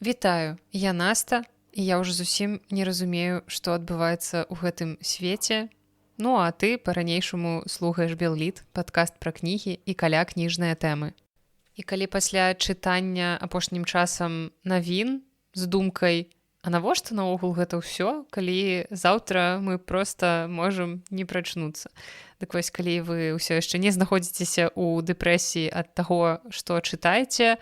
Вітаю, я Наста, і я ўжо зусім не разумею, што адбываецца ў гэтым свеце. Ну а ты па-ранейшаму слухаеш Белліт, падкаст пра кнігі і каля кніжныя тэмы. І калі пасля чытання апошнім часам навін з думкай, а навошта наогул гэта ўсё, калі заўтра мы проста можам не прачнуцца. Дык вось, калі вы ўсё яшчэ не знаходзіцеся ў дэпрэсіі ад таго, што чытаеце,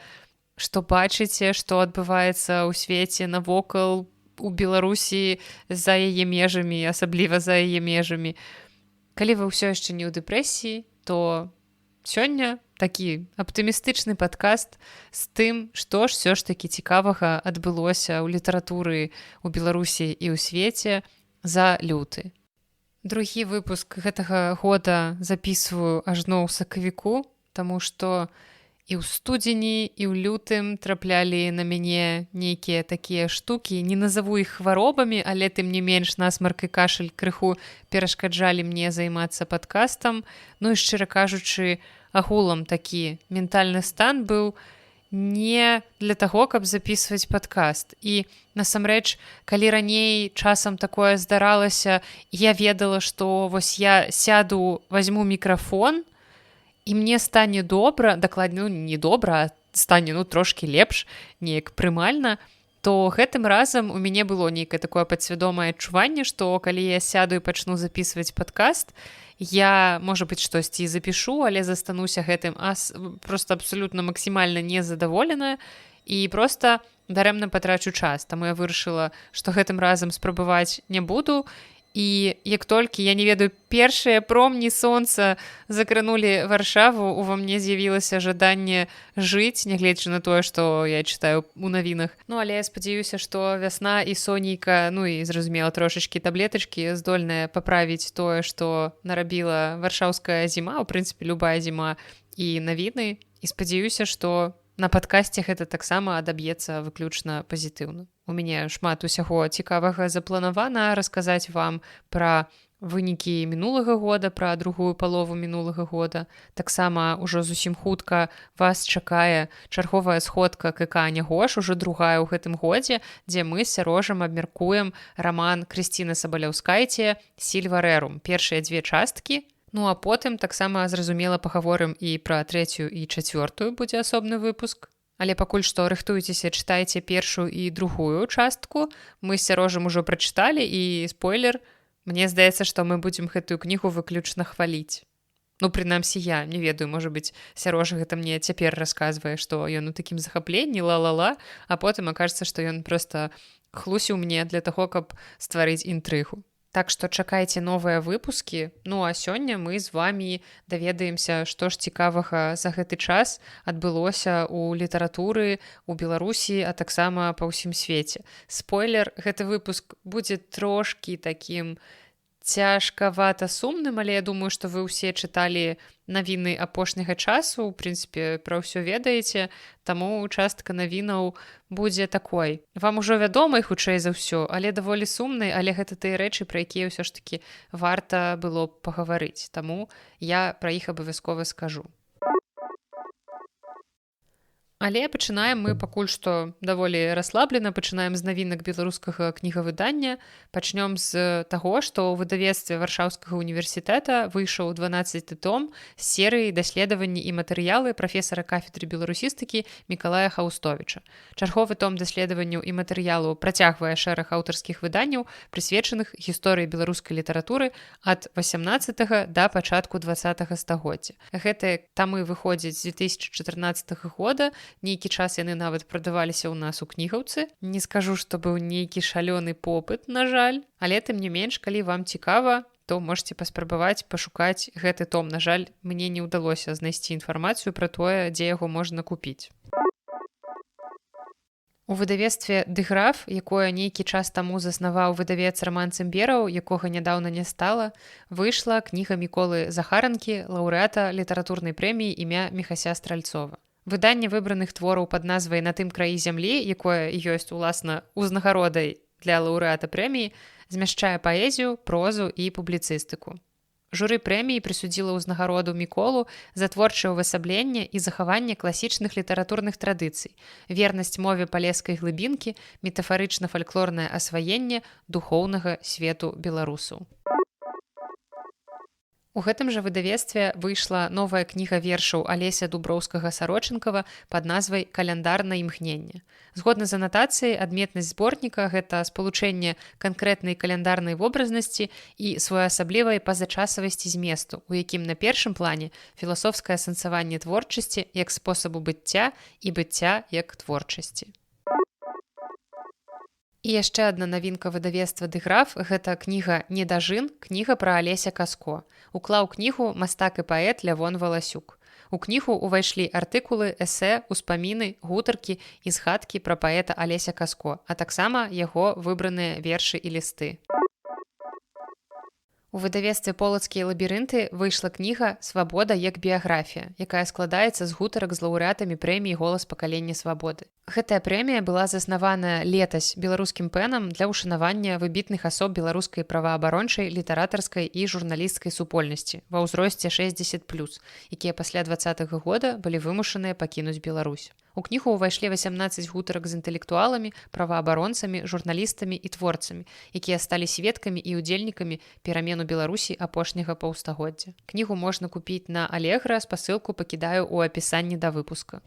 што бачыце, што адбываецца ў свеце навокал у Беларусі за яе межамі, асабліва за яе межамі. Калі вы ўсё яшчэ не ў дэпрэсіі, то сёння такі аптымістычны падкаст з тым, што ж ўсё ж такі цікавага адбылося ў літаратуры ў Беларусі і ў свеце за люты. Другі выпуск гэтага года запісваю ажно ў сакавіку, таму што і ў студзені, і ў лютым траплялі на мяне нейкія такія штукі. Не назаву іх хваробамі, але тым не менш насмарк і кашаль крыху перашкаджалі мне займацца падкастам. Ну і шчыра кажучы, агулам такі ментальны стан быў не для таго, каб запісваць падкаст. І насамрэч, калі раней часам такое здаралася, я ведала, што вось я сяду, вазьму мікрафон, і мне стане добра, дакладна, не добра, а стане трошкі лепш, неяк прымальна, то гэтым разам у мяне было нейкае такое падсвядомае адчуванне, што калі я сяду і пачну запісваць падкаст, я, можа быць, штосьці запішу, але застануся гэтым проста абсалютна максімальна незадаволеная і проста дарэмна патрачу час. Таму я вырашыла, што гэтым разам спрабаваць не буду. І як толькі, я не ведаю, першыя промні сонца закранулі Варшаву, ува мне з'явілася жаданне жыць, нягледзячы на тое, што я чытаю ў навінах. Ну, але я спадзяюся, што вясна і сонейка, ну і, зразумела, трошачкі таблетачкі здольныя паправіць тое, што нарабіла варшаўская зіма, у прынцыпе, любая зіма і навіны. І спадзяюся, што на падкасце гэта таксама адаб'ецца выключна пазітыўна. У мяне шмат усяго цікавага запланавана расказаць вам пра вынікі мінулага года, пра другую палову мінулага года. Таксама ўжо зусім хутка вас чакае чарговая сходка КК Нягош, ужо другая ў гэтым годзе, дзе мы з Сярожам абмяркуем раман Крысціны Сабаляўскайце «Сільва Рэrum», першыя две часткі. Ну а потым таксама, зразумела, пагаворым і пра трэцюю і чацвёртую будзе асобны выпуск. Але пакуль што рыхтуйцеся, чытайце першую і другую частку. Мы з Сярожам ужо прачыталі, і спойлер, мне здаецца, што мы будзем гэтую кнігу выключна хваліць. Ну, прынамсі, я не ведаю, можа быць, Сярожа гэта мне цяпер расказвае, што ён у такім захапленні, ла-ла-ла, а потым акажацца, што ён проста хлусіў мне для таго, каб стварыць інтрыгу. Так што чакайце новыя выпускі. Ну а сёння мы з вамі даведаемся, што ж цікавага за гэты час адбылося ў літаратуры, у Беларусі, а таксама па ўсім свеце. Спойлер, гэты выпуск будзе трошкі такім цяжкавата сумным, але я думаю, што вы ўсе чыталі навіны апошняга часу, у прынцыпе, пра ўсё ведаеце, таму частка навінаў будзе такой. Вам ужо вядомай, хутчэй за ўсё, але даволі сумнай, але гэта тыя рэчы, пра якія ўсё ж такі варта было б пагаварыць. Таму я пра іх абавязкова скажу. Але пачынаем мы пакуль што даволі расслаблена, пачынаем з навінак беларускага кнігавыдання. Пачнём з таго, што ў выдавецтве Варшаўскага універсітэта выйшаў 12-ы том з серыі даследаванні і матэрыялы прафесара кафедры беларусістыкі Мікалая Хаустовіча. Чарговы том даследаванняў і матэрыялаў працягвае шэраг аўтарскіх выданняў, прысвечаных гісторыі беларускай літаратуры ад 18 да пачатку 20 стагоддзя. Гэтыя тамы выходзяць з 2014 года. Нейкі час яны нават прадаваліся ў нас у кнігаўцы. Не скажу, што быў нейкі шалёны попыт, на жаль, але тым не менш, калі вам цікава, то можете паспрабаваць пашукаць гэты том. На жаль, мне не ўдалося знайсці інфармацыю пра тое, дзе яго можна купіць. У выдавецтве «Дэграф», якое нейкі час таму заснаваў выдавец Раман Цымбераў, якога нядаўна не стала, выйшла кніга Міколы Захаранкі, лаўрэата літаратурнай прэміі імя Міхася Стральцова. Выданне выбраных твораў пад назвай «На тым краі зямлі», якое ёсць, уласна, узнагародай для лаўрэата прэміі, змяшчае паэзію, прозу і публіцыстыку. Журы прэміі прысудзіла ўзнагароду Міколу за творчае ўвасабленне і захаванне класічных літаратурных традыцый, вернасць мове палескай глыбінкі, метафарычна-фальклорнае асваенне духоўнага свету беларусаў. У гэтым жа выдавецтве выйшла новая кніга вершаў Алеся Дуброўскага-Сарочынкава пад назвай «Каляндарнае імгненне». Згодна з анатацыяй, адметнасць зборніка – гэта спалучэнне канкрэтнай каляндарнай вобразнасці і своеасаблівай пазачасавасці зместу, у якім на першым плане філасофскае асэнсаванне творчасці як спосабу быцця і быцця як творчасці. І яшчэ адна навінка выдавецтва «Дэграф» – гэта кніга «Недажын», кніга пра Алеся Каско. Уклаў кнігу мастак і паэт Лявон Валасюк. У кнігу ўвайшлі артыкулы, эсэ, успаміны, гутаркі і згадкі пра паэта Алеся Каско, а таксама яго выбраныя вершы і лісты. У выдавецтве «Полацкія лабірынты» выйшла кніга «Свабода як біяграфія», якая складаецца з гутарак з лаўрэатамі прэміі «Голас пакалення свабоды». Гэтая прэмія была заснаваная летась беларускім пэнам для ўшанавання выбітных асоб беларускай праваабарончай, літаратарскай і журналісцкай супольнасці ва ўзросце 60+, якія пасля 20-го года былі вымушаныя пакінуць Беларусь. У кнігу ўвайшлі 18 гутарак з інтэлектуаламі, праваабаронцамі, журналістамі і творцамі, якія сталі сведкамі і удзельнікамі перамен у Беларусі апошняга паўстагоддзя. Кнігу можна купіць на Алегра, спасылку пакідаю ў апісанні да выпуска.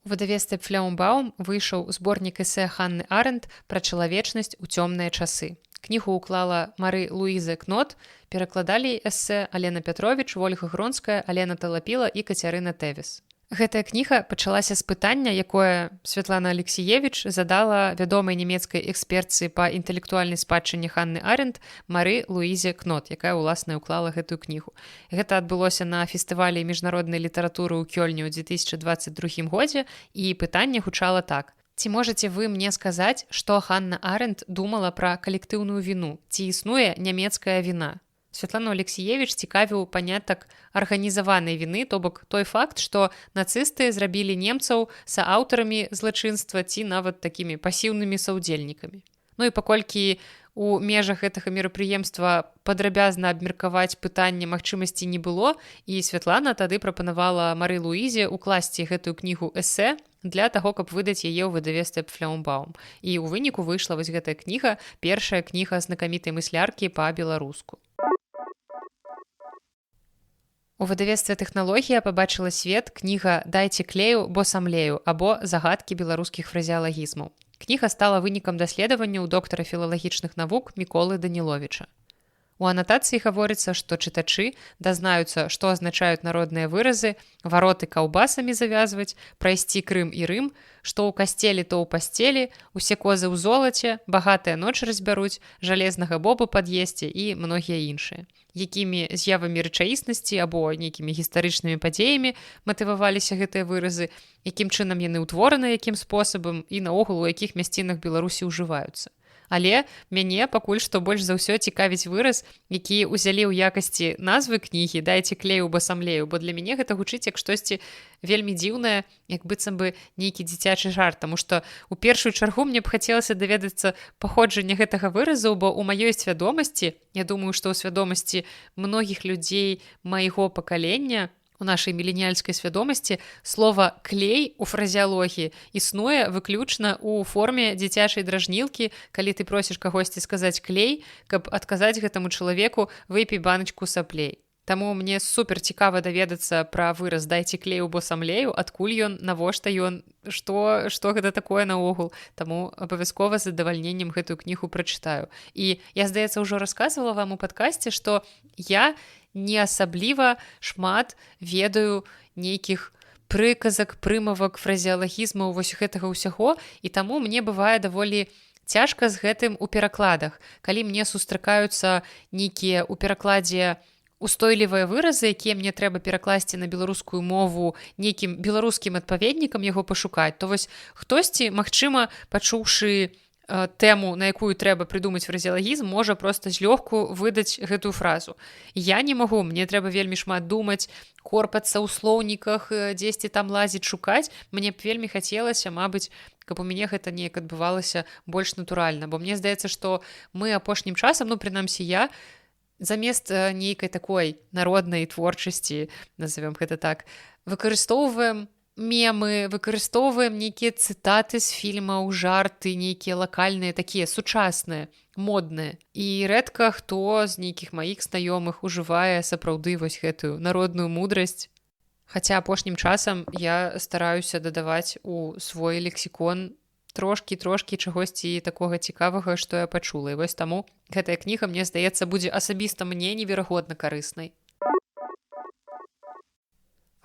У выдавецтве «Фляумбаум» выйшаў зборнік эсэ Ханны Арэнд пра чалавечнасць у цёмныя часы. Кнігу ўклала Мары Луіза Кнот, перакладалі эсэ Алена Пятровіч, Вольга Гронская, Алена Талапіла і Кацярына Тэвіс. Гэтая кніга пачалася з пытання, якое Святлана Алексіевіч задала вядомай нямецкай экспертцы па інтэлектуальнай спадчыне Ханны Арэнд Мары Луізе Кнот, якая ўласна ўклала гэтую кнігу. Гэта адбылося на фестывалі міжнароднай літаратуры ў Кёльні ў 2022 годзе, і пытанне гучала так. Ці можаце вы мне сказаць, што Ханна Арэнд думала пра калектыўную віну? Ці існуе нямецкая віна? Святлану Алексіевіч цікавіў панятак арганізаванай віны, то бок той факт, што нацысты зрабілі немцаў сааўтарамі злачынства ці нават такімі пасіўнымі саўдзельнікамі. Ну і паколькі у межах гэтага мерапрыемства падрабязна абмеркаваць пытанне магчымасці не было, і Святлана тады прапанавала Мары Луізе укласці гэтую кнігу эсэ для таго, каб выдаць яе ў выдавецтве «Фляумбаум». І ў выніку выйшла вось гэтая кніга, першая кніга знакамітай мысляркі па-беларуску. У выдавецтве «Тэхналогія» пабачыла свет кніга «Дайце клею, бо самлею» або «Загадкі беларускіх фразеалагізмаў». Кніга стала вынікам даследаванняў доктара філалагічных навук Міколы Даніловіча. У анатацыі гаворыцца, што чытачы дазнаюцца, што азначаюць народныя выразы, вароты каўбасамі завязваць, прайсці Крым і Рым, што ў касцелі, то ў пасцелі, усе козы ў золаце, багатыя ноч разбяруць, жалезнага боба пад'есці і многія іншыя. Якімі з'явамі рэчаіснасці або нейкімі гістарычнымі падзеямі матываваліся гэтыя выразы, якім чынам яны ўтвораны, якім спосабам і наогул у якіх мясцінах Беларусі ўжываюцца. Але мяне пакуль што больш за ўсё цікавіць выраз, які ўзялі ў якасці назвы кнігі «Дайце клею, бо самлею», бо для мяне гэта гучыць як штосьці вельмі дзіўнае, як быццам бы нейкі дзіцячы жарт, таму што у першую чаргу мне б хацелася даведацца паходжанне гэтага выразу, бо ў маёй свядомасці, я думаю, што ў свядомасці многіх людзей майго пакалення, у нашай міленіяльскай свядомасці слова «клей» у фразеалогіі існуе выключна ў форме дзіцячай дражнілкі, калі ты просіш кагосьці сказаць «клей», каб адказаць гэтаму чалавеку «выпі баначку саплей». Таму мне супер цікава даведацца пра выраз «дайце клею, бо самлею», адкуль ён, навошта ён, што гэта такое наогул. Таму абавязкова з задавальненнем гэтую кнігу прачытаю. І я, здаецца, ўжо расказвала вам у падкасці, што я не асабліва шмат ведаю нейкіх прыказак, прымавак, фразеалагізмаў вось гэтага ўсяго, і таму мне бывае даволі цяжка з гэтым у перакладах. Калі мне сустракаюцца нейкія ў перакладзе устойлівыя выразы, якія мне трэба перакласці на беларускую мову нейкім беларускім адпаведнікам яго пашукаць, то вось хтосьці, магчыма, пачуўшы тэму, на якую трэба прыдумаць фразеалагізм, можа проста злёгку выдаць гэтую фразу. Я не магу, мне трэба вельмі шмат думаць, корпацца ў слоўніках, дзесьці там лазіць, шукаць. Мне б вельмі хацелася, мабыць, каб у мяне гэта неяк адбывалася больш натуральна, бо мне здаецца, што мы апошнім часам, ну, прынамсі я, Замест нейкай такой народнай творчасці, назовём гэта так, выкарыстоўваем мемы, выкарыстоўваем нейкія цытаты з фільмаў, жарты, нейкія лакальныя, такія сучасныя, модныя. І рэдка хто з нейкіх маіх знаёмых ужывае сапраўды вось гэтую народную мудрасць. Хаця апошнім часам я стараюся дадаваць у свой лексікон трошкі чагосьці такога цікавага, што я пачула. І вось таму гэтая кніга, мне здаецца, будзе асабіста мне неверагодна карыснай.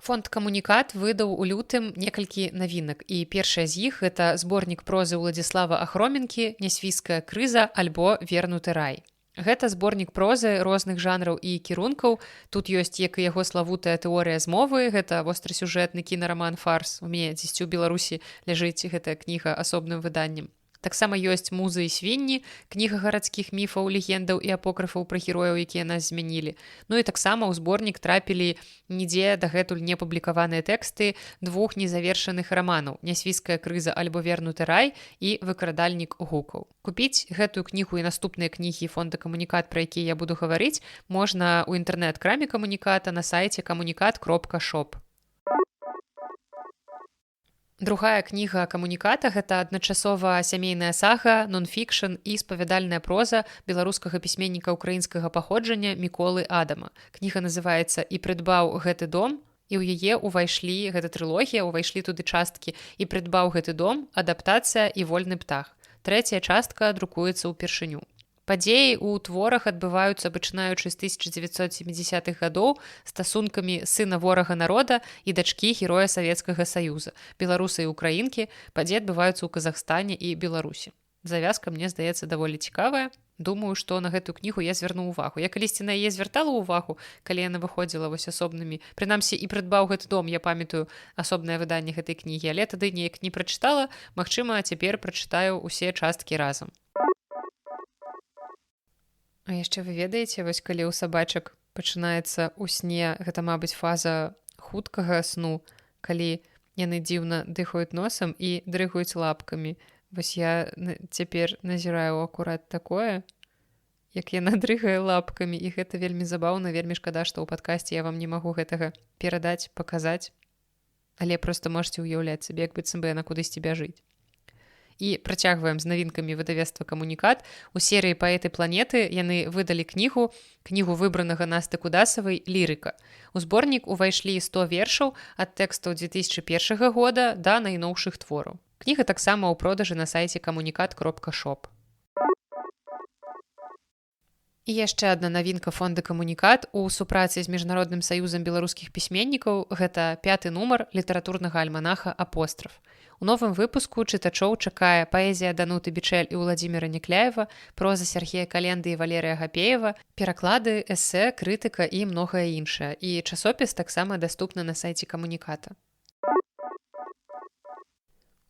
Фонд «Камунікат» выдаў у лютым некалькі навінак, і першая з іх – гэта зборнік прозы Уладзіслава Ахроменкі «Нясвійская крыза» альбо «Вернуты рай». Гэта зборнік прозы розных жанраў і кірункаў. Тут ёсць як і яго славутая тэорыя змовы, гэта вострасюжэтны кінараман «Фарс». У мяне дзесьці ў Беларусі ляжыць гэтая кніга асобным выданнем. Таксама ёсць «Музы і свінні», кніга гарадскіх міфаў, легендаў і апокрыфаў пра герояў, якія нас змянілі. Ну і таксама ў зборнік трапілі нідзе дагэтуль не публікаваныя тэксты двух незавершаных раманаў «Нясвійская крыза» альбо «Вернуты рай» і «Выкрадальнік гукаў». Купіць гэтую кнігу і наступныя кнігі фонда «Камунікат», пра якія я буду гаварыць, можна ў інтэрнэт-краме «Камуніката» на сайце камунікат.шоп. Другая кніга «Камуніката» – гэта адначасова сямейная сага, нон-фікшн і спавядальная проза беларускага пісьменніка ўкраінскага паходжання Міколы Адама. Кніга называецца «І прыдбаў гэты дом», і ў яе ўвайшлі, гэта трылогія, увайшлі туды часткі «І прыдбаў гэты дом», «Адаптацыя» і «Вольны птах». Трэцяя частка друкуецца ўпершыню. Падзеі ў творах адбываюцца пачынаючы з 1970-х гадоў стасункамі сына ворага народа і дачкі героя Савецкага Саюза. Беларусы і украінкі, падзеі адбываюцца ў Казахстане і Беларусі. Завязка, мне здаецца, даволі цікавая. Думаю, што на гэтую кнігу я звярну ўвагу. Я калісьці на яе звяртала ўвагу, калі яна выходзіла вось асобнымі. Прынамсі, і прыдбаў гэты дом, я памятаю асобнае выданне гэтай кнігі, але тады неяк не прачытала. Магчыма, цяпер прачытаю ўсе часткі разам. А яшчэ вы ведаеце, вось калі ў сабачак пачынаецца ў сне, гэта, мабыць, фаза хуткага сну, калі яны дзіўна дыхаюць носам і дрыгаюць лапкамі. Вось я цяпер назіраю акурат такое, як яна дрыгае лапкамі, і гэта вельмі забаўна, вельмі шкада, што ў падкасці я вам не магу гэтага перадаць, паказаць, але проста можаце ўяўляць сабе, як быццам бы яна кудысьці бяжыць. І працягваем з навінкамі выдавецтва «Камунікат». У серыі «Паэты планеты» яны выдалі кнігу выбранага Насты Кудасавай «Лірыка». У зборнік увайшлі 100 вершаў ад тэкстаў 2001 года да найноўшых твораў. Кніга таксама ў продажы на сайце камунікат.шоп. І яшчэ адна навінка фонда «Камунікат» у супрацы з Міжнародным саюзам беларускіх пісьменнікаў – гэта 5-ты нумар літаратурнага альманаха «Апостраф». У новым выпуску чытачоў чакае паэзія Дануты Бічэль і Уладзіміра Некляева, проза Сергея Календы і Валерыя Гапеева, пераклады, эсэ, крытыка і многае іншае. І часопіс таксама даступны на сайце «Камуніката».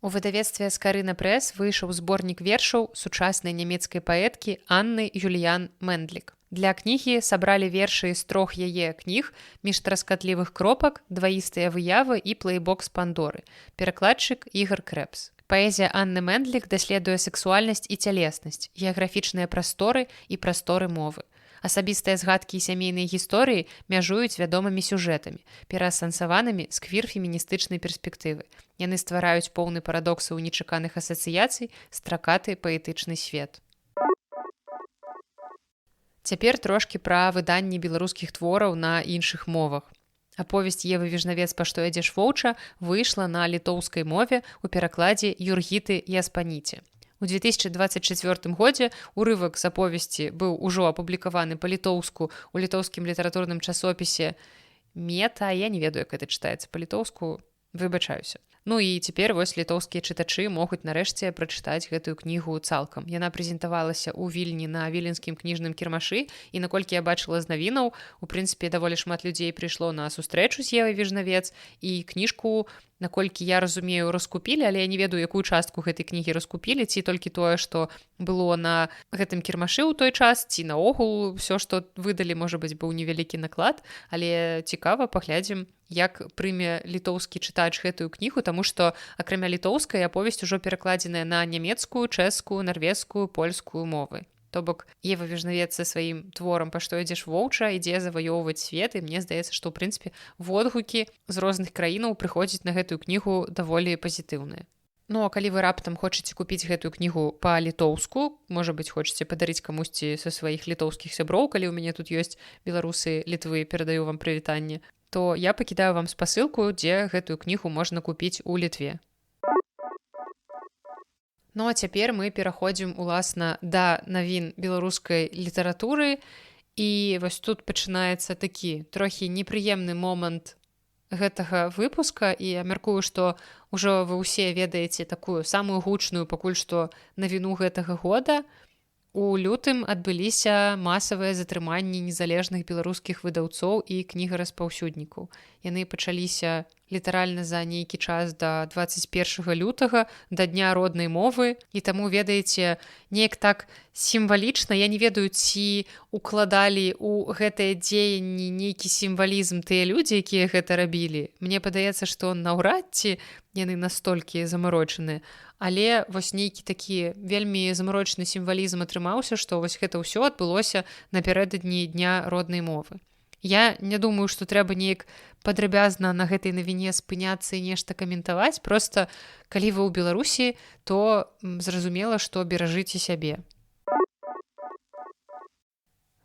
У выдавецтве «Скарына прэс» выйшаў зборнік вершаў сучаснай нямецкай паэткі Анны Юліян Мэндлік. Для кнігі сабралі вершы з 3 яе кніг «Міжтраскатлівых кропак», «Дваістыя выявы» і «Плэйбокс Пандоры». Перакладчык Ігар Крэпс. Паэзія Анны Мэндлік даследуе сексуальнасць і цялеснасць, геаграфічныя прасторы і прасторы мовы. Асабістыя згадкі і сямейныя гісторыі мяжуюць вядомымі сюжэтамі, пераасэнсаванымі з квір-феміністычнай перспектывы. Яны ствараюць поўны парадоксаў нечаканых асацыяцый, стракаты паэтычны свет. Цяпер трошкі пра выданні беларускіх твораў на іншых мовах. Аповесць Евы Віжнавец «Па што ядзеш воўча» выйшла на літоўскай мове ў перакладзе Юргіты Яспаніці. У 2024 годзе урывак з аповесці быў ужо апублікаваны па-літоўску ў літоўскім літаратурным часопісе «Мета», я не ведаю, як гэта чытаецца па-літоўску, выбачаюся. Ну і цяпер вось літоўскія чытачы могуць нарэшце прачытаць гэтую кнігу цалкам. Яна прэзентавалася ў Вільні на віленскім кніжным кірмашы, і наколькі я бачыла з навінаў, у прынцыпе, даволі шмат людзей прыйшло на сустрэчу з Евай Віжнавец, і кніжку, наколькі я разумею, раскупілі, але я не ведаю, якую частку гэтай кнігі раскупілі, ці толькі тое, што было на гэтым кірмашы ў той час, ці наогул ўсё, што выдалі, можа быць, быў невялікі наклад, але цікава, паглядзім, як прыме літоўскі чытач гэтую кнігу, таму што, акрамя літоўскай, аповесць ужо перакладзеная на нямецкую, чэшскую, нарвежскую, польскую мовы. То бок Ева Вежнавец са сваім творам «Па што ідзеш воўча» ідзе заваёўваць свет, і мне здаецца, што ў прынцыпе водгукі з розных краінаў прыходзяць на гэтую кнігу даволі пазітыўныя. Ну, а калі вы раптам хочаце купіць гэтую кнігу па-літоўску, можа быць, хочаце падарыць камусьці са сваіх літоўскіх сяброў, калі ў мяне тут ёсць беларусы Літвы, перадаю вам прывітанне, то я пакідаю вам спасылку, дзе гэтую кнігу можна купіць у Літве. Ну, а цяпер мы пераходзім, уласна, да навін беларускай літаратуры, і вось тут пачынаецца такі трохі непрыемны момант гэтага выпуска, і я мяркую, што ўжо вы ўсе ведаеце такую самую гучную пакуль што навіну гэтага года. У лютым адбыліся масавыя затрыманні незалежных беларускіх выдаўцоў і кнігараспаўсюднікаў. Яны пачаліся літаральна за нейкі час да 21 лютага, да дня роднай мовы, і таму, ведаеце, неяк так сімвалічна, я не ведаю, ці укладалі ў гэтыя дзеянні нейкі сімвалізм тыя людзі, якія гэта рабілі. Мне падаецца, што наўрад ці яны настолькі замарочаныя, але вось нейкі такі вельмі замарочны сімвалізм атрымаўся, што вось гэта ўсё адбылося напярэдадні дня роднай мовы. Я не думаю, што трэба неяк падрабязна на гэтай навіне спыняцца і нешта каментаваць, проста калі вы ў Беларусі, то зразумела, што беражыце сябе.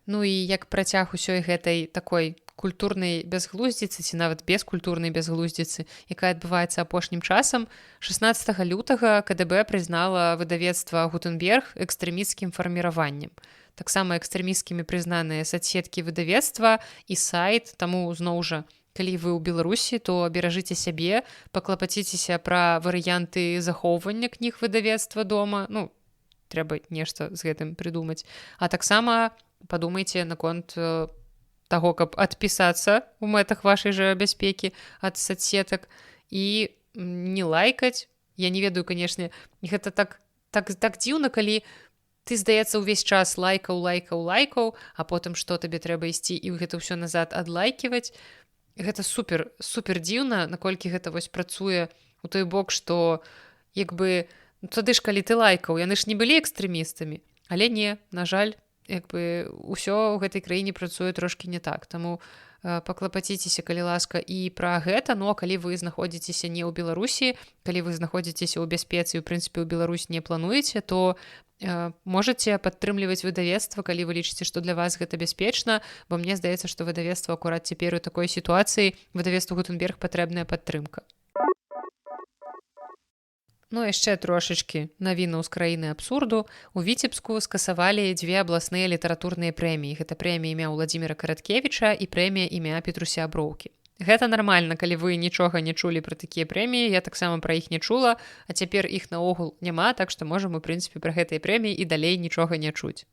Ну і як працяг усёй гэтай такой культурнай бязглуздзіцы, ці нават бескультурнай бязглуздзіцы, якая адбываецца апошнім часам, 16 лютага КДБ прызнала выдавецтва «Гутенберг» экстрэмісцкім фарміраваннем. Таксама экстрэмісцкімі прызнаныя соцсеткі выдавецтва і сайт, таму зноў жа, калі вы ў Беларусі, то беражыце сябе, паклапаціцеся пра варыянты захоўвання кніг выдавецтва дома, ну, трэба нешта з гэтым прыдумаць. А таксама падумайце наконт таго, каб адпісацца ў мэтах вашай жа бяспекі ад соцсетак і не лайкаць. Я не ведаю, канешне, гэта так дзіўна, калі ты, здаецца, увесь час лайкаў, а потым што табе трэба ісці і гэта ўсё назад адлайківаць. Гэта супер дзіўна, наколькі гэта вось працуе у той бок, што як бы тады ж, калі ты лайкаў, яны ж не былі экстрэмістамі, але не, на жаль, як бы ўсё ў гэтай краіне працуе трошкі не так. Таму паклапаціцеся, калі ласка, і пра гэта. Ну, а калі вы знаходзіцеся не ў Беларусі, калі вы знаходзіцеся ў бяспецы і, ў прынцыпе, ў Беларусь не плануеце, то можаце падтрымліваць выдавецтва, калі вы лічыце, што для вас гэта бяспечна, бо мне здаецца, што выдавецтва акурат цяпер у такой сітуацыі выдавецтву «Гутенберг» патрэбная падтрымка. Ну, яшчэ трошачкі навінаў з краіны абсурду. У Віцебску скасавалі 2 абласныя літаратурныя прэміі. Гэта прэмія імя Ўладзіміра Караткевіча і прэмія імя Петруся Аброўкі. Гэта нармальна, калі вы нічога не чулі пра такія прэміі, я таксама пра іх не чула, а цяпер іх наогул няма, так што можам, у прынцыпе, пра гэтыя прэміі і далей нічога не чуць.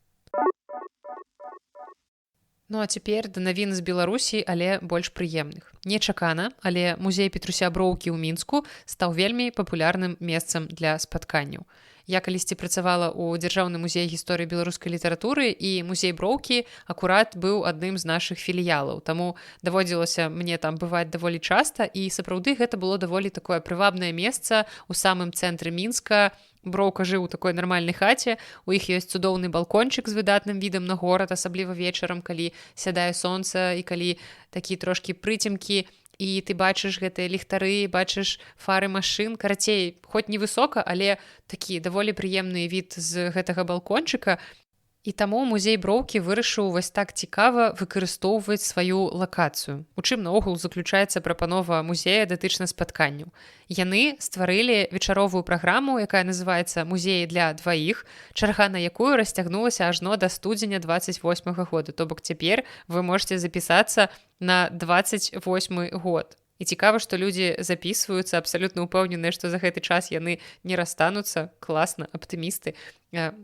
Ну, а цяпер да навін з Беларусі, але больш прыемных. Нечакана, але музей Петруся Аброўкі ў Мінску стаў вельмі папулярным месцам для спатканняў. Я калісьці працавала ў Дзяржаўным музеі гісторыі беларускай літаратуры, і музей Броўкі акурат быў адным з нашых філіялаў. Таму даводзілася мне там бываць даволі часта, і сапраўды гэта было даволі такое прывабнае месца ў самым цэнтры Мінска. Броўка жыў у такой нармальнай хаце, у іх ёсць цудоўны балкончык з выдатным відам на горад, асабліва вечарам, калі сядае сонца і калі такі трошкі прыцемкі, і ты бачыш гэтыя ліхтары, бачыш фары машын. Карацей, хоць невысока, але такі даволі прыемны від з гэтага балкончыка. І таму музей Броўкі вырашыў вось так цікава выкарыстоўваць сваю лакацыю. У чым наогул заключаецца прапанова музея датычна спатканняў. Яны стварылі вечаровую праграму, якая называецца «Музеі для дваіх», чарга на якую расцягнулася ажно да студзеня 28 года. То бок цяпер вы можете запісацца на 28 год. І цікава, што людзі запісваюцца, абсалютна ўпэўненыя, што за гэты час яны не расстануцца. Класна, аптымісты.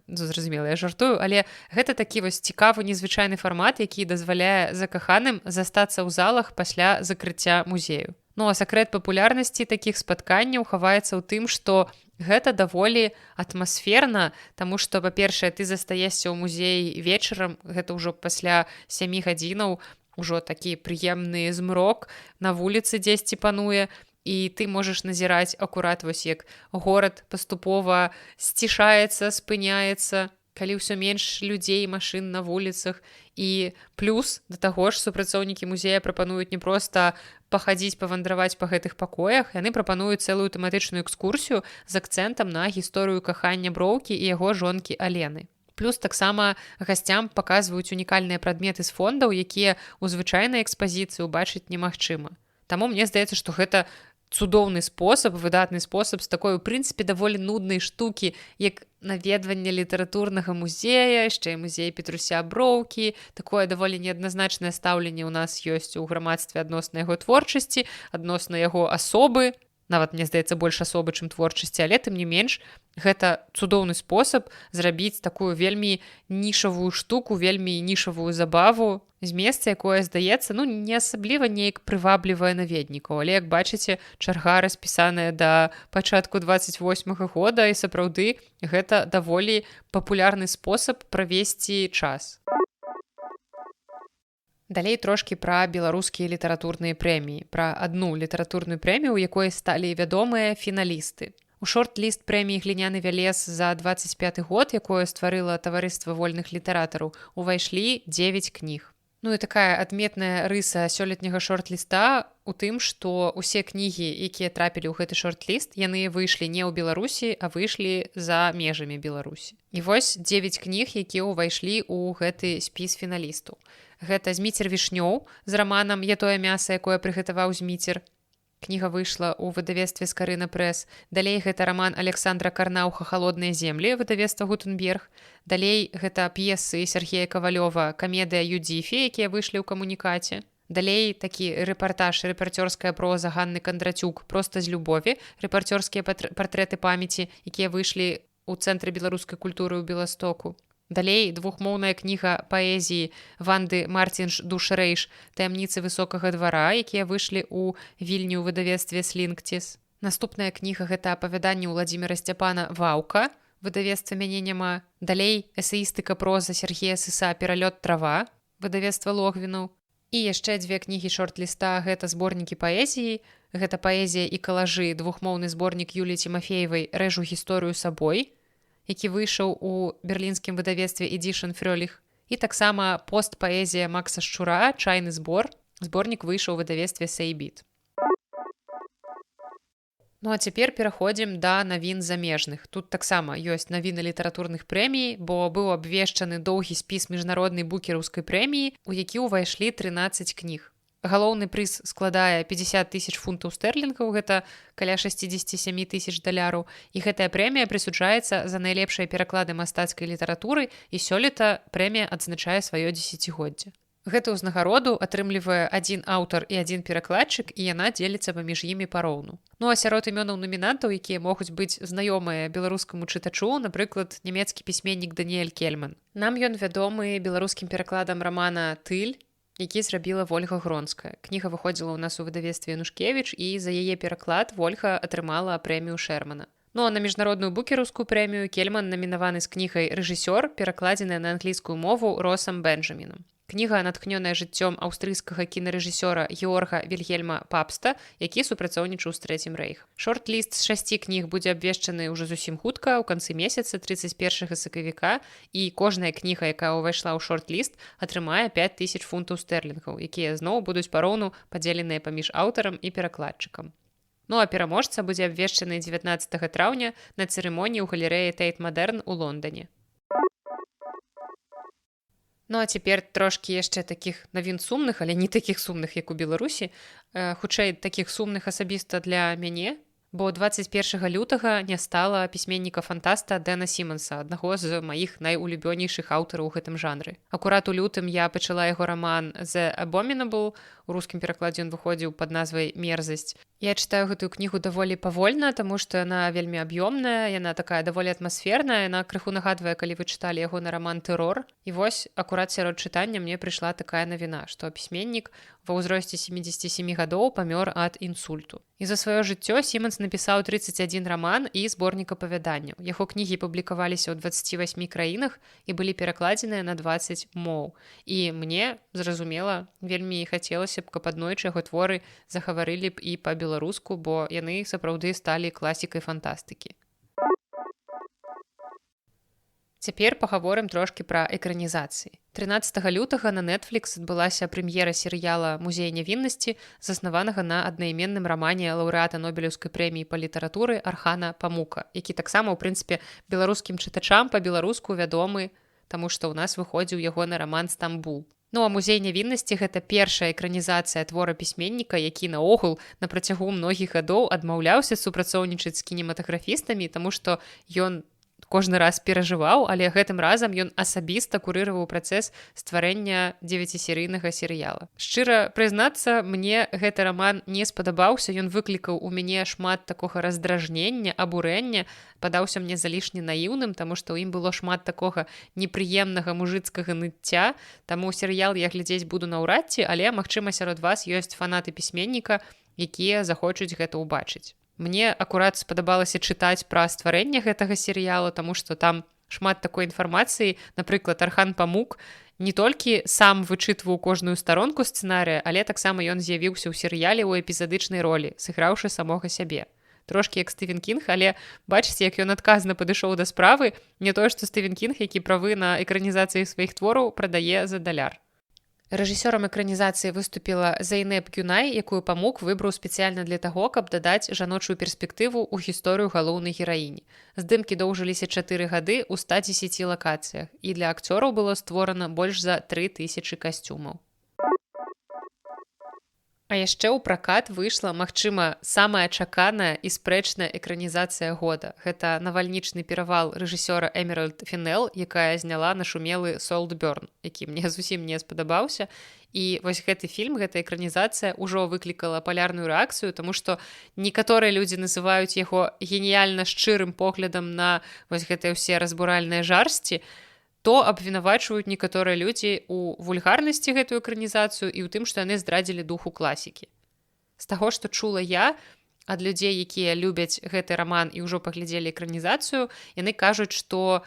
Зразумела, я жартую, але гэта такі вось цікавы незвычайны фармат, які дазваляе закаханым застацца ў залах пасля закрыцця музею. Ну, а сакрэт папулярнасці такіх спатканняў хаваецца ў тым, што гэта даволі атмасферна, таму што, па-першае, ты застаешся ў музеі вечарам, гэта ўжо пасля 7 гадзінаў, ужо такі прыемны змрок на вуліцы дзесьці пануе, і ты можаш назіраць акурат вось як горад паступова сцішаецца, спыняецца. калі ўсё менш людзей, машын на вуліцах. І плюс да таго ж супрацоўнікі музея прапануюць не проста пахадзіць, павандраваць па гэтых пакоях, яны прапануюць цэлую тэматычную экскурсію з акцэнтам на гісторыю кахання Броўкі і яго жонкі Алены. Плюс таксама гасцям паказваюць унікальныя прадметы з фондаў, якія ў звычайнай экспазіцыі ўбачыць немагчыма. Таму мне здаецца, што гэта цудоўны спосаб, выдатны спосаб з такой, у прынцыпе, даволі нуднай штукі, як наведванне літаратурнага музея, яшчэ і музей Петруся Броўкі. Такое даволі неадназначнае стаўленне ў нас ёсць у грамадстве адносна яго творчасці, адносна яго асобы. Нават, мне здаецца, больш асобы, чым творчасці, але тым не менш, гэта цудоўны спосаб зрабіць такую вельмі нішавую штуку, вельмі нішавую забаву з месца, якое здаецца, не асабліва неяк прываблівае наведнікаў. Але, як бачыце, чарга распісаная да пачатку 28-го года, і сапраўды гэта даволі папулярны спосаб правесці час. Далей трошкі пра беларускія літаратурныя прэміі, пра адну літаратурную прэмію, у якой сталі вядомыя фіналісты. У шорт-ліст прэміі «Гліняны вялез» за 25 год, якое стварыла таварыства вольных літаратараў, увайшлі 9 кніг. І такая адметная рыса сёлетняга шорт-ліста у тым, што ўсе кнігі, якія трапілі ў гэты шорт-ліст, яны выйшлі не ў Беларусі, а выйшлі за межамі Беларусі. І вось 9 кніг, якія ўвайшлі ў гэты спіс фіналістаў. Гэта Зміцер Вішнёў з раманам «Я тое мяса, якое прыгатаваў Зміцер». Кніга выйшла ў выдавецтве «Скарына прэс». Далей гэта раман Александра Карнаўха «Халодныя землі», выдавецтва «Гутенберг». Далей гэта п'есы Сергея Кавалёва «Камедыя Юдзіфі», якія выйшлі ў «Камунікаце». Далей такі рэпартаж, рэпарцёрская проза Ганны Кандрацюк «Проста з любові», рэпарцёрскія партрэты памяці, якія выйшлі ў Цэнтры беларускай культуры ў Беластоку. Далей двухмоўная кніга паэзіі Ванды Мартинш-Душрэйш «Таямніцы высокага двара», якія выйшлі ў Вільні ў выдавецтве «Слінкціс». Наступная кніга гэта апавяданне Уладзіміра Сцяпана «Ваўка», выдавецтва «Мяне няма». Далей эсеістыка проза Сергея Сыса «Пералёт трава», выдавецтва «Логвінаў». І яшчэ 2 кнігі шорт-ліста гэта зборнікі паэзіі, гэта паэзія і калажы, двухмоўны зборнік Юліі Цімафеевай «Рэжу гісторыю сабой», які выйшаў у берлінскім выдавецтве «Эдішн Фрёліх». І таксама постпаэзія Макса Шчура «Чайны збор», зборнік выйшаў у выдавецтве «Сейбіт». А цяпер пераходзім да навін замежных. Тут таксама ёсць навіны літаратурных прэмій, бо быў абвешчаны доўгі спіс міжнароднай букераўскай прэміі, у які ўвайшлі 13 кніг. Галоўны прыз складае 50 000 фунтаў стэрлінгаў, гэта каля 67 000 даляраў, і гэтая прэмія прысуджаецца за найлепшыя пераклады мастацкай літаратуры, і сёлета прэмія адзначае сваё дзесяцігоддзе. Гэту ўзнагароду атрымлівае адзін аўтар і адзін перакладчык, і яна дзеліцца паміж імі пароўну. А сярод імёнаў намінантаў, якія могуць быць знаёмыя беларускаму чытачу, напрыклад, нямецкі пісьменнік Даніэль Кельман. Нам ён вядомы беларускім перакладам рамана «Тыль», які зрабіла Вольга Гронская. Кніга выходзіла ў нас у выдавецтве Янушкевіч, і за яе пераклад Вольга атрымала прэмію Шэрмана. А на міжнародную букераўскую прэмію Кельман намінаваны з кнігай «Рэжысёр», перакладзеная на англійскую мову Росам Бенджамінам. Кніга натхнёная жыццём аўстрыйскага кінарэжысёра Георга Вільгельма Папста, які супрацоўнічаў з Трэцім рэйхам. Шорт-ліст з 6 кніг будзе абвешчаны ўжо зусім хутка, ў канцы месяца, 31 сакавіка, і кожная кніга, якая ўвайшла ў шорт-ліст, атрымае 5000 фунтаў стэрлінгаў, якія зноў будуць пароўну падзеленыя паміж аўтарам і перакладчыкам. А пераможца будзе абвешчаны 19 траўня на цырымоніі ў галерэі Тейт Мадэрн у Лондане. А цяпер трошкі яшчэ такіх навін сумных, але не такіх сумных, як у Беларусі. Хутчэй, такіх сумных асабіста для мяне, бо 21 лютага не стала пісьменніка-фантаста Дэна Сіманса, аднаго з маіх найулюбёнейшых аўтараў у гэтым жанры. Акурат у лютым я пачала яго раман «The Abominable», у рускім перакладзе ён выходзіў пад назвай «Мерзасць». Я чытаю гэтую кнігу даволі павольна, таму што яна вельмі аб'ёмная, яна такая даволі атмасферная, яна крыху нагадвае, калі вы чыталі ягоны раман «Тэрор». І вось акурат сярод чытання мне прыйшла такая навіна, што пісьменнік ва ўзросце 77 гадоў памёр ад інсульту. І за сваё жыццё Сіманс напісаў 31 раман і зборнік апавяданняў. Яго кнігі публікаваліся ў 28 краінах і былі перакладзеныя на 20 моў. І мне, зразумела, вельмі хацелася б, каб аднойчы яго творы загаварылі б і па-беларуску, бо яны сапраўды сталі класікай фантастыкі. Цяпер пагаворым трошкі пра экранізацыі. 13 лютага на Netflix адбылася прэм'ера серыяла «Музей нявіннасці», заснаванага на аднайменным рамане лаўрэата Нобелеўскай прэміі па літаратуры Архана Памука, які таксама, у прынцыпе, беларускім чытачам па-беларуску вядомы, таму што ў нас выходзіў ягоны раман «Стамбул». Ну а «Музей нявіннасці» — гэта першая экранізацыя твора пісьменніка, які наогул на працягу многіх гадоў адмаўляўся супрацоўнічаць з кінематаграфістамі, таму што ён кожны раз перажываў, але гэтым разам ён асабіста курыраваў працэс стварэння 9-серыйнага серыяла. Шчыра прызнацца, мне гэты раман не спадабаўся, ён выклікаў у мяне шмат такога раздражнення, абурэння, падаўся мне залішне наіўным, таму што ў ім было шмат такога непрыемнага мужыцкага ныцця, таму серыял я глядзець буду наўрад ці, але, магчыма, сярод вас ёсць фанаты пісьменніка, якія захочуць гэта ўбачыць. Мне акурат спадабалася чытаць пра стварэнне гэтага серыяла, таму што там шмат такой інфармацыі. Напрыклад, Архан Памук не толькі сам вычытваў кожную старонку сцэнарыя, але таксама ён з'явіўся ў серыяле ў эпізадычнай ролі, сыграўшы самога сябе. Трошкі як Стывен Кінг, але бачыце, як ён адказна падышоў да справы, не тое, што Стывен Кінг, які правы на экранізацыі сваіх твораў прадае за даляр. Рэжысёрам экранізацыі выступіла Зайнэб Гюнай, якую Памук выбраў спецыяльна для таго, каб дадаць жаночую перспектыву ў гісторыю галоўнай гераіні. Здымкі доўжыліся 4 гады ў 110 лакацыях, і для акцёраў было створана больш за 3000 касцюмаў. А яшчэ ў пракат выйшла, магчыма, самая чаканая і спрэчная экранізацыя года. Гэта «Навальнічны перавал» рэжысёра Эмеральд Фенел, якая зняла нашумелы «Солтбёрн», які мне зусім не спадабаўся. І вось гэты фільм, гэта экранізацыя ўжо выклікала палярную рэакцыю, таму што некаторыя людзі называюць яго геніяльна шчырым поглядам на вось гэтыя ўсе разбуральныя жарсці, то абвінавачваюць некаторыя людзі ў вульгарнасці гэтую экранізацыю і ў тым, што яны здрадзілі духу класікі. З таго, што чула я ад людзей, якія любяць гэты раман і ўжо паглядзелі экранізацыю, яны кажуць, што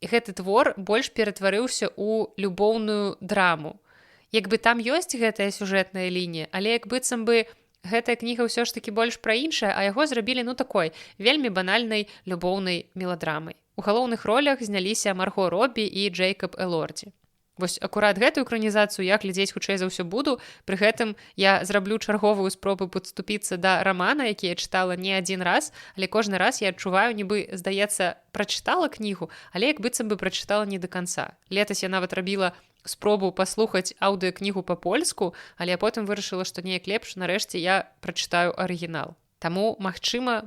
гэты твор больш ператварыўся ў любоўную драму. Як бы там ёсць гэтая сюжэтная лінія, але як быццам бы гэтая кніга ўсё ж такі больш пра іншае, а яго зрабілі такой вельмі банальнай любоўнай меладрамай. У галоўных ролях зняліся Марго Робі і Джейкаб Элорді. Вось акурат гэтую экранізацыю я глядзець хутчэй за ўсё буду, пры гэтым я зраблю чарговую спробу падступіцца да рамана, які я чытала не адзін раз, але кожны раз я адчуваю, нібы, здаецца, прачытала кнігу, але як быццам бы прачытала не да канца. Летась я нават рабіла спробу паслухаць аўдыёкнігу па-польску, але я потым вырашыла, што неяк лепш, нарэшце я прачытаю арыгінал. Таму, магчыма,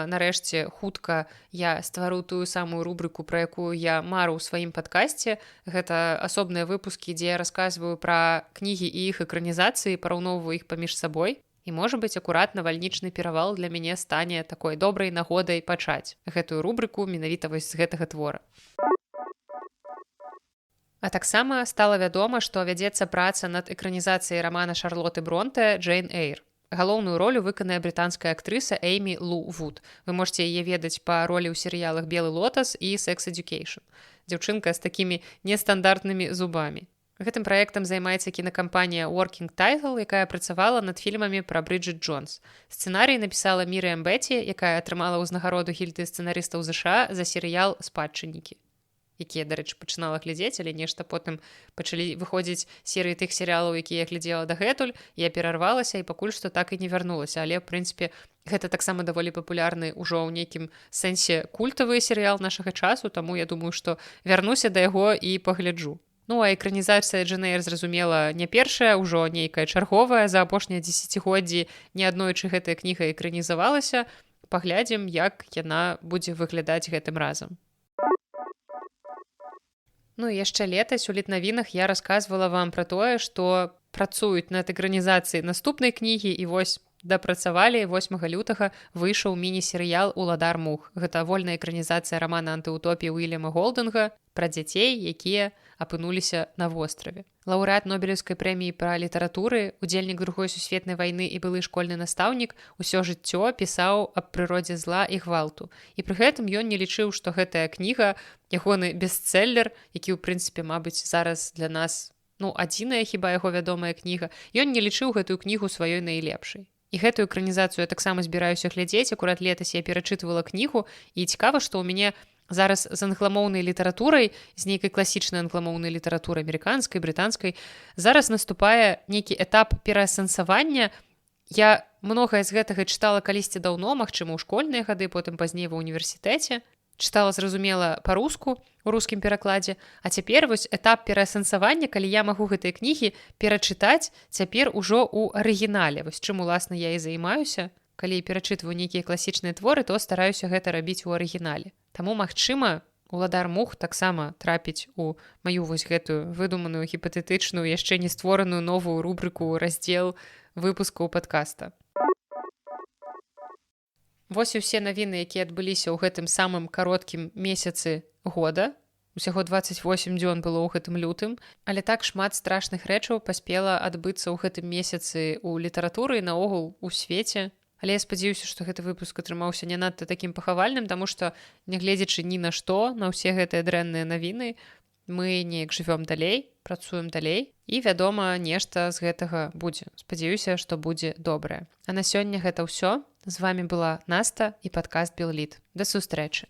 нарэшце, хутка я ствару тую самую рубрыку, пра якую я мару ў сваім падкасці. Гэта асобныя выпускі, дзе я расказваю пра кнігі і іх экранізацыі, параўноўваю іх паміж сабой. І, можа быць, акурат «Навальнічны перавал» для мяне стане такой добрай нагодай пачаць гэтую рубрыку менавіта вось з гэтага твора. А таксама стала вядома, што вядзецца праца над экранізацыяй рамана Шарлоты Бронте «Джейн Эйр». Галоўную ролю выканае брытанская актрыса Эймі Лу Вуд. Вы можете яе ведаць па ролі ў серыялах «Белы лотас» і «Sex Education». Дзяўчынка з такімі нестандартнымі зубамі. Гэтым праектам займаецца кінакампанія Working Title, якая працавала над фільмамі пра Брыджыт Джонс. Сцэнарый напісала Мірыам Беці, якая атрымала ўзнагароду гільдыі сцэнарыстаў ЗША за серыял «Спадчыннікі», якія, дарэчы, пачынала глядзець, але нешта потым пачалі выходзіць серыі тых серыялаў, якія я глядзела дагэтуль, я перарвалася і пакуль што так і не вярнулася, але, ў прынцыпе, гэта таксама даволі папулярны ўжо ў нейкім сэнсе культавы серыял нашага часу, таму я думаю, што вярнуся да яго і пагляджу. Ну, а экранізацыя «Джейн Эйр», зразумела, не першая, ўжо нейкая чарговая, за апошнія дзесяцігоддзі неаднойчы гэтая кніга экранізавалася. Паглядзім, як яна будзе выглядаць гэтым разам. Ну і яшчэ летась у літнавінах я расказвала вам пра тое, што працуюць над экранізацыяй наступнай кнігі, і вось дапрацавалі. 8 лютага выйшаў міні-серыял «Уладар мух». Гэта вольная экранізацыя рамана антыутопіі Уільяма Голдынга пра дзяцей, якія апынуліся на востраве. Лаўрэат Нобелеўскай прэміі па літаратуры, удзельнік Другой сусветнай вайны і былы школьны настаўнік усё жыццё пісаў аб прыродзе зла і гвалту. І пры гэтым ён не лічыў, што гэтая кніга, ягоны бестселлер, які, ў прынцыпе, мабыць, зараз для нас, адзіная хіба яго вядомая кніга, ён не лічыў гэтую кнігу сваёй найлепшай. І гэтую экранізацыю я таксама збіраюся глядзець, акурат летась я перачытвала кнігу, і цікава, што ў мяне зараз з англамоўнай літаратурай, з нейкай класічнай англамоўнай літаратурай амерыканскай, брытанскай, зараз наступае нейкі этап пераасэнсавання. Я многае з гэтага чытала калісьці даўно, магчыма, у школьныя гады, потым пазней ва ўніверсітэце. Чытала, зразумела, па-руску, у рускім перакладзе. А цяпер вось этап пераасэнсавання, калі я магу гэтыя кнігі перачытаць цяпер ужо ў арыгінале. Вось чым, уласна, я і займаюся. Калі перачытваю нейкія класічныя творы, то стараюся гэта рабіць у арыгінале. Таму, магчыма, Уладар Мух таксама трапіць у маю вось гэтую выдуманую, гіпатэтычную, яшчэ не створаную новую рубрыку, раздзел выпускаў падкаста. Вось і ўсе навіны, якія адбыліся ў гэтым самым кароткім месяцы года. Усяго 28 дзён было ў гэтым лютым, але так шмат страшных рэчаў паспела адбыцца ў гэтым месяцы ў літаратуры і наогул у свеце. Але я спадзяюся, што гэты выпуск атрымаўся не надта такім пахавальным, таму што, нягледзячы ні на што, на ўсе гэтыя дрэнныя навіны, мы неяк жывём далей, працуем далей, і, вядома, нешта з гэтага будзе. Спадзяюся, што будзе добрае. А на сёння гэта ўсё. З вами была Наста і падкаст Белліт. Да сустрэчы.